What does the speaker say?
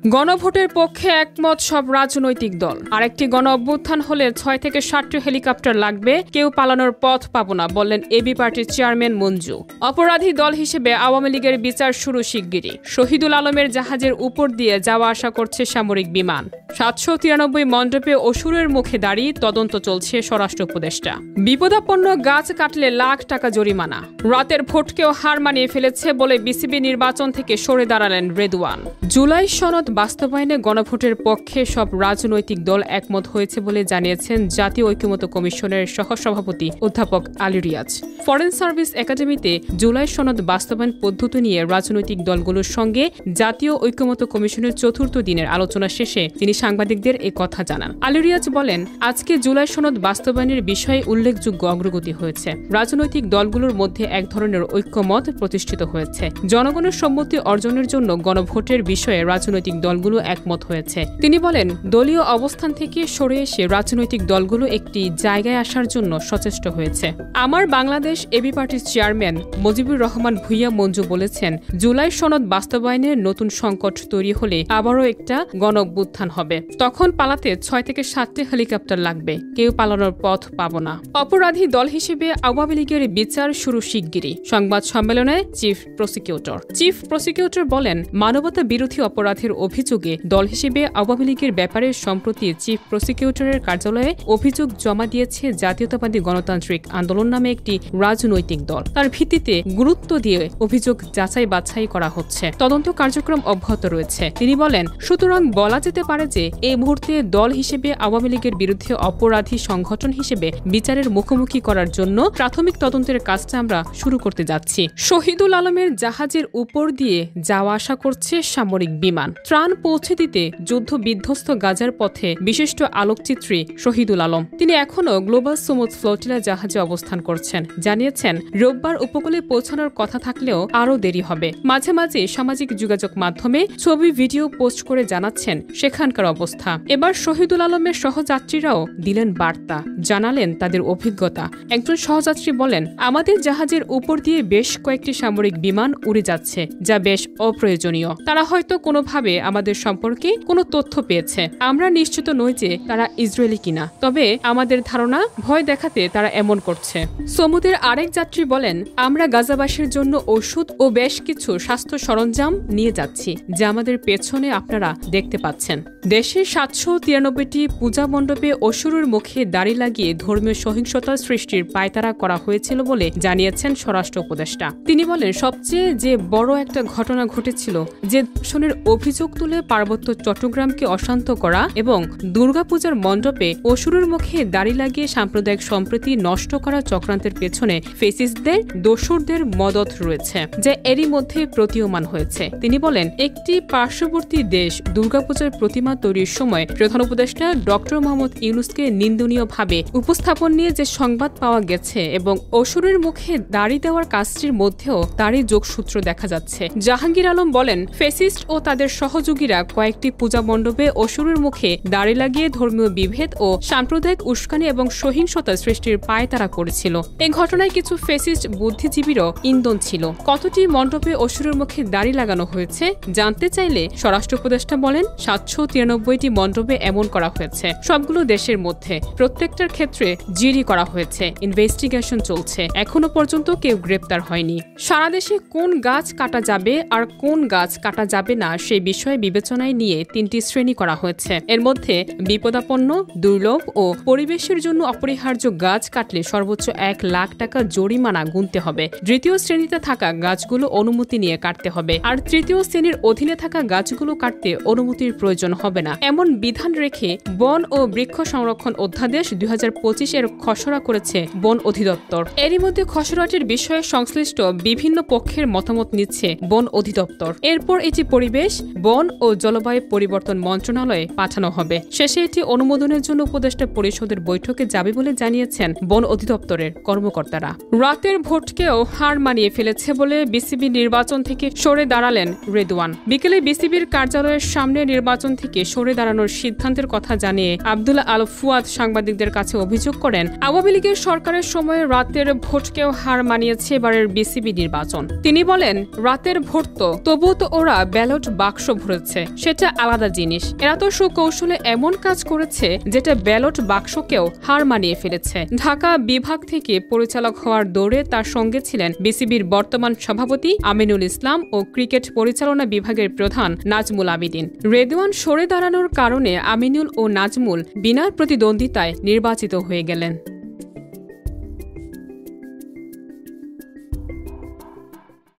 গণভোটের পক্ষে একমত সব রাজনৈতিক দল। আরেকটি গণ অভ্যুত্থান হলে 6 থেকে 7টি হেলিকপ্টার লাগবে, কেউ পালানোর পথ পাবো না, বললেন এবি পার্টির চেয়ারম্যান মঞ্জু। অপরাধী দল হিসেবে আওয়ামী লীগের বিচার শুরু শিগগিরই। শহীদুল আলমের জাহাজের উপর দিয়ে যাওয়া আসা করছে সামরিক বিমান। 793 মণ্ডপে অসুরের মুখে দাঁড়িয়ে তদন্ত চলছে স্বরাষ্ট্র উপদেষ্টা। বিপদাপন্ন গাছ কাটলে লাখ টাকা জরিমানা। রাতের ভোটকেও হার মানিয়ে ফেলেছে বলে বিসিবি নির্বাচন থেকে সরে দাঁড়ালেন রেদওয়ান। জুলাই সনদ বাস্তবায়নে গণভোটের পক্ষে সব রাজনৈতিক দল একমত হয়েছে বলে জানিয়েছেন জাতীয় ঐকমত্য কমিশনের সহসভাপতি অধ্যাপক আলী রিয়াজ। ফরেন সার্ভিস একাডেমিতে জুলাই সনদ বাস্তবায়ন পদ্ধতি নিয়ে রাজনৈতিক দলগুলোর সঙ্গে জাতীয় ঐকমত্য কমিশনের 4র্থ দিনের আলোচনা শেষে তিনি সাংবাদিকদের এ কথা জানান। আলী রিয়াজ বলেন, আজকে জুলাই সনদ বাস্তবায়নের বিষয়ে উল্লেখযোগ্য অগ্রগতি হয়েছে। রাজনৈতিক দলগুলোর মধ্যে এক ধরনের ঐক্যমত প্রতিষ্ঠিত হয়েছে। জনগণের সম্মতি অর্জনের জন্য গণভোটের বিষয়ে রাজনৈতিক দলগুলো একমত হয়েছে। তিনি বলেন, দলীয় অবস্থান থেকে সরে এসে রাজনৈতিক দলগুলো একটি জায়গায় আসার জন্য সচেষ্ট হয়েছে। আমার বাংলাদেশ এবি পার্টির চেয়ারম্যান মুজিবুর রহমান ভূঁইয়া মঞ্জু বলেছেন, জুলাই সনদ বাস্তবায়নের নতুন সংকট তৈরি হলে আবারও একটা গণ অভ্যুত্থান হবে। তখন পালাতে 6 থেকে 7টি হেলিকপ্টার লাগবে, কেউ পালানোর পথ পাবো না। অপরাধী দল হিসেবে আওয়ামী লীগের বিচার শুরু শিগগিরই। সংবাদ সম্মেলনে চিফ প্রসিকিউটর বলেন, মানবতা বিরোধী অপরাধের অভিযোগে দল হিসেবে আওয়ামী লীগের ব্যাপারে সম্প্রতি চিফ প্রসিকিউটরের কার্যালয়ে অভিযোগ জমা দিয়েছে জাতীয়তাবাদী গণতান্ত্রিক আন্দোলন নামে একটি রাজনৈতিক দল। তার ভিত্তিতে গুরুত্ব দিয়ে অভিযোগ যাচাই বাছাই করা হচ্ছে। তদন্ত কার্যক্রম অব্যাহত রয়েছে। তিনি বলেন, সুতরাং বলা যেতে পারে যে এই মুহূর্তে দল হিসেবে আওয়ামী লীগের বিরুদ্ধে অপরাধী সংগঠন হিসেবে বিচারের মুখোমুখি করার জন্য প্রাথমিক তদন্তের কাজটা আমরা শুরু করতে যাচ্ছি। শহীদুল আলমের জাহাজের উপর দিয়ে যাওয়া আসা করছে সামরিক বিমান। ত্রাণ পৌঁছে দিতে যুদ্ধ বিধ্বস্ত গাজার পথে বিশিষ্ট আলোকচিত্রী শহীদুল আলম। তিনি এখনও গ্লোবাল সুমুদ ফ্লোটিলা জাহাজে অবস্থান করছেন। জানিয়েছেন, রোববার উপকূলে পৌঁছানোর কথা থাকলেও আরও দেরি হবে। মাঝে মাঝে সামাজিক যোগাযোগ মাধ্যমে ছবি ভিডিও পোস্ট করে জানাচ্ছেন সেখানকার অবস্থা। এবার শহীদুল আলমের সহযাত্রীরাও দিলেন বার্তা, জানালেন তাদের অভিজ্ঞতা। একজন সহযাত্রী বলেন, আমাদের জাহাজের উপর দিয়ে বেশ কয়েকটি সামরিক বিমান উড়ে যাচ্ছে, যা বেশ অপ্রয়োজনীয়। তারা হয়তো কোনোভাবে আমাদের সম্পর্কে কোনো তথ্য পেয়েছে। আমরা নিশ্চিত নই যে তারা ইসরায়েলি কিনা, তবে আমাদের ধারণা ভয় দেখাতে তারা এমন করছে। সমুদ্রের আরেক যাত্রী বলেন, আমরা গাজাবাসীর জন্য ওষুধ ও বেশ কিছু স্বাস্থ্য সরঞ্জাম নিয়ে যাচ্ছি, যা আমাদের পেছনে আপনারা দেখতে পাচ্ছেন। দেশের 793টি পূজা মণ্ডপে অসুরের মুখে দাড়ি লাগিয়ে ধর্মীয় সহিংসতা সৃষ্টির পায়তারা করা হয়েছিল বলে জানিয়েছেন স্বরাষ্ট্র উপদেষ্টা। তিনি বলেন, সবচেয়ে যে বড় একটা ঘটনা ঘটেছিল, যে ধর্ষণের অভিযোগ তুলে পার্বত্য চট্টগ্রামকে অশান্ত করা এবং দুর্গাপূজার মণ্ডপে অসুরের মুখে দাড়ি লাগিয়ে সাম্প্রদায়িক সম্প্রীতি নষ্ট করা চক্রান্তের পেছনে ফেসিস্টদের দোসরদের মদত রয়েছে, যা এরই মধ্যে প্রতীয়মান হয়েছে। তিনি বলেন, একটি পার্শ্ববর্তী দেশ দুর্গাপূজার প্রতিমা তৈরির সময় প্রধান উপদেষ্টা ডক্টর মোহাম্মদ ইউনূসকে নিন্দনীয়ভাবে উপস্থাপন নিয়ে যে সংবাদ পাওয়া গেছে এবং অসুরের মুখে দাড়ি দেওয়ার কাজটির মধ্যেও তারই যোগসূত্র দেখা যাচ্ছে। জাহাঙ্গীর আলম বলেন, ফেসিস্ট ও তাদের সহযোগীরা কয়েকটি পূজা মণ্ডপে অসুরের মুখে দাড়ি লাগিয়ে ধর্মীয় বিভেদ ও সাম্প্রদায়িক উস্কানি এবং সহিংসতা সৃষ্টির পায়তারা করেছিল। এই ঘটনায় কিছু ফেসিস্ট বুদ্ধিজীবীরও ইন্ধন ছিল। কতটি মণ্ডপে অসুরের মুখে দাড়ি লাগানো হয়েছে জানতে চাইলে স্বরাষ্ট্র উপদেষ্টা বলেন, 793টি মণ্ডপে এমন করা হয়েছে। সবগুলো দেশের মধ্যে প্রত্যেকটার ক্ষেত্রে জিডি করা হয়েছে, ইনভেস্টিগেশন চলছে। এখনো পর্যন্ত কেউ গ্রেপ্তার হয়নি। সারা দেশে কোন গাছ কাটা যাবে আর কোন গাছ কাটা যাবে না সেই বিষয়ে বিবেচনায় নিয়ে 3টি শ্রেণী করা হয়েছে। এর মধ্যে বিপদাপন্ন, দুর্লভ ও পরিবেশের জন্য অপরিহার্য গাছ কাটলে সর্বোচ্চ 1 লাখ টাকা জরিমানা গুনতে হবে। দ্বিতীয় শ্রেণীতে থাকা গাছগুলো অনুমতি নিয়ে কাটতে হবে, আর তৃতীয় শ্রেণীর অধীনে থাকা গাছগুলো কাটতে অনুমতির প্রয়োজন হবে না, এমন বিধান রেখে বন ও বৃক্ষ সংরক্ষণ অধ্যাদেশ 2025 এর খসড়া করেছে বন অধিদপ্তর। এরই মধ্যে খসড়াটির বিষয়ে সংশ্লিষ্ট বিভিন্ন পক্ষের মতামত নিচ্ছে বন অধিদপ্তর। এরপর এটি পরিবেশ, বন ও জলবায়ু পরিবর্তন মন্ত্রণালয়ে পাঠানো হবে। শেষে এটি অনুমোদনের জন্য উপদেষ্টা পরিষদের বৈঠকে যাবে বলে জানিয়েছেন বন অধিদপ্তরের কর্মকর্তারা। রাতের ভোটকেও হার মানিয়ে ফেলেছে বলে বিসিবি নির্বাচন থেকে সরে দাঁড়ালেন রেদওয়ান। বিকেলে বিসিবির কার্যালয়ের সামনে নির্বাচন থেকে সরে দাঁড়ানোর সিদ্ধান্তের কথা জানিয়ে আব্দুল্লাহ আল ফুয়াদ সাংবাদিকদের কাছে অভিযোগ করেন, আওয়ামী লীগের সরকারের সময় রাতের ভোটকেও হার মানিয়েছে এবারের বিসিবি নির্বাচন। তিনি বলেন, রাতের ভোট তবুও তো ওরা ব্যালট বাক্স ভরে ধরেছে সেটা আলাদা জিনিস। এরা তো সুকৌশলে এমন কাজ করেছে যেটা ব্যালট বাক্সকেও হার মানিয়ে ফেলেছে। ঢাকা বিভাগ থেকে পরিচালক হওয়ার দৌড়ে তার সঙ্গে ছিলেন বিসিবির বর্তমান সভাপতি আমিনুল ইসলাম ও ক্রিকেট পরিচালনা বিভাগের প্রধান নাজমুল আবেদিন। রেদওয়ান সরে দাঁড়ানোর কারণে আমিনুল ও নাজমুল বিনা প্রতিদ্বন্দ্বিতায় নির্বাচিত হয়ে গেলেন।